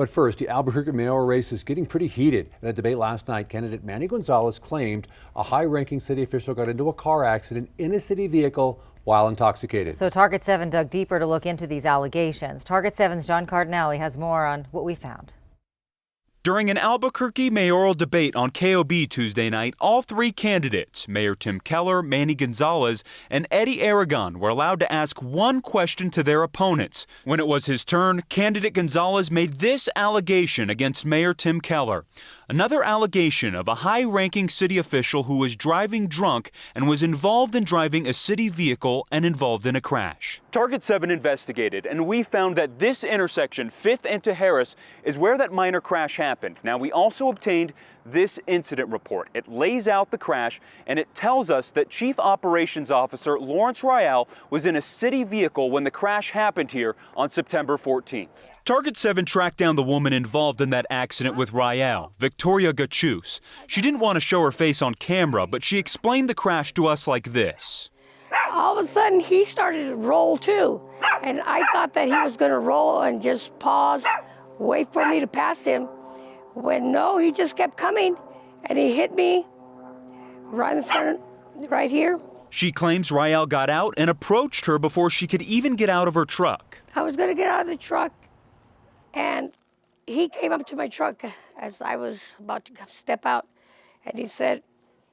But first, the Albuquerque mayoral race is getting pretty heated. In a debate last night, candidate Manny Gonzalez claimed a high-ranking city official got into a car accident in a city vehicle while intoxicated. So Target 7 dug deeper to look into these allegations. Target 7's John Cardinale has more on what we found. During an Albuquerque mayoral debate on KOB Tuesday night, all three candidates, Mayor Tim Keller, Manny Gonzalez, and Eddie Aragon, were allowed to ask one question to their opponents. When it was his turn, candidate Gonzalez made this allegation against Mayor Tim Keller. Another allegation of a high-ranking city official who was driving drunk and was involved in driving a city vehicle and involved in a crash. Target 7 investigated, and we found that this intersection, 5th and Harris, is where that minor crash happened. Now, we also obtained this incident report. It lays out the crash, and it tells us that Chief Operations Officer Lawrence Royale was in a city vehicle when the crash happened here on September 14th. Target 7 tracked down the woman involved in that accident with Royale, Victoria Gachus. She didn't want to show her face on camera, but she explained the crash to us like this. All of a sudden, he started to roll too, and I thought that he was going to roll and just pause, wait for me to pass him. When no, he just kept coming, and he hit me right in front, right here. She claims Royale got out and approached her before she could even get out of her truck. I was going to get out of the truck, and he came up to my truck as I was about to step out, and he said,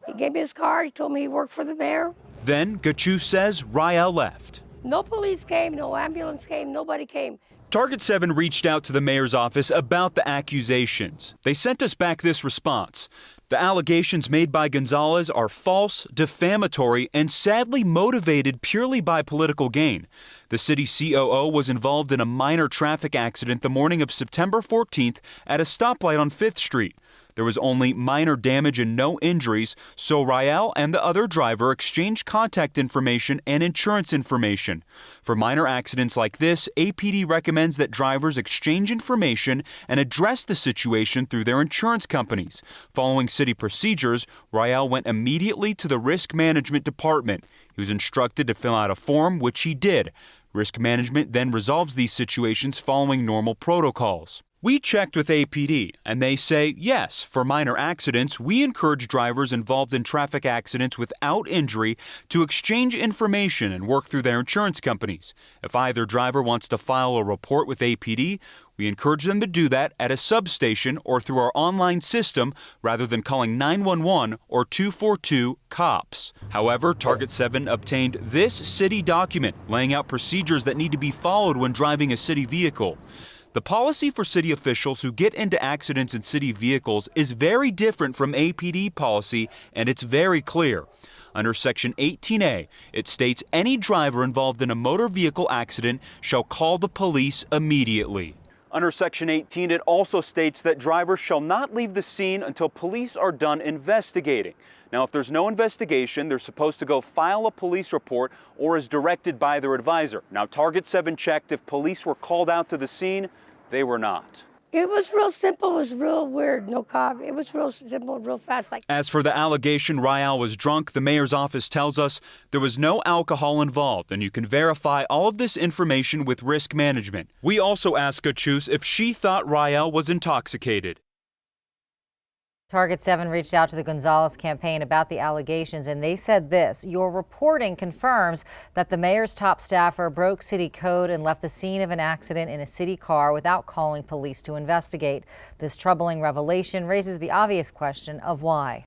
he gave me his card, he told me he worked for the mayor. Then, Gachus says Royale left. No police came, no ambulance came, nobody came. Target 7 reached out to the mayor's office about the accusations. They sent us back this response. The allegations made by Gonzalez are false, defamatory, and sadly motivated purely by political gain. The city COO was involved in a minor traffic accident the morning of September 14th at a stoplight on 5th Street. There was only minor damage and no injuries, so Royale and the other driver exchanged contact information and insurance information. For minor accidents like this, APD recommends that drivers exchange information and address the situation through their insurance companies. Following city procedures, Royale went immediately to the Risk Management Department. He was instructed to fill out a form, which he did. Risk Management then resolves these situations following normal protocols. We checked with APD, and they say, yes, for minor accidents, we encourage drivers involved in traffic accidents without injury to exchange information and work through their insurance companies. If either driver wants to file a report with APD, we encourage them to do that at a substation or through our online system rather than calling 911 or 242-COPS. However, Target 7 obtained this city document laying out procedures that need to be followed when driving a city vehicle. The policy for city officials who get into accidents in city vehicles is very different from APD policy, and it's very clear. Under Section 18A, it states any driver involved in a motor vehicle accident shall call the police immediately. Under Section 18, it also states that drivers shall not leave the scene until police are done investigating. Now, if there's no investigation, they're supposed to go file a police report or as directed by their advisor. Now, Target 7 checked if police were called out to the scene. They were not. It was real simple, it was real weird, no cop. It was real simple, real fast. As for the allegation Royale was drunk, the mayor's office tells us there was no alcohol involved, and you can verify all of this information with Risk Management. We also asked Gachus if she thought Royale was intoxicated. Target 7 reached out to the Gonzalez campaign about the allegations, and they said this: your reporting confirms that the mayor's top staffer broke city code and left the scene of an accident in a city car without calling police to investigate. This troubling revelation raises the obvious question of why.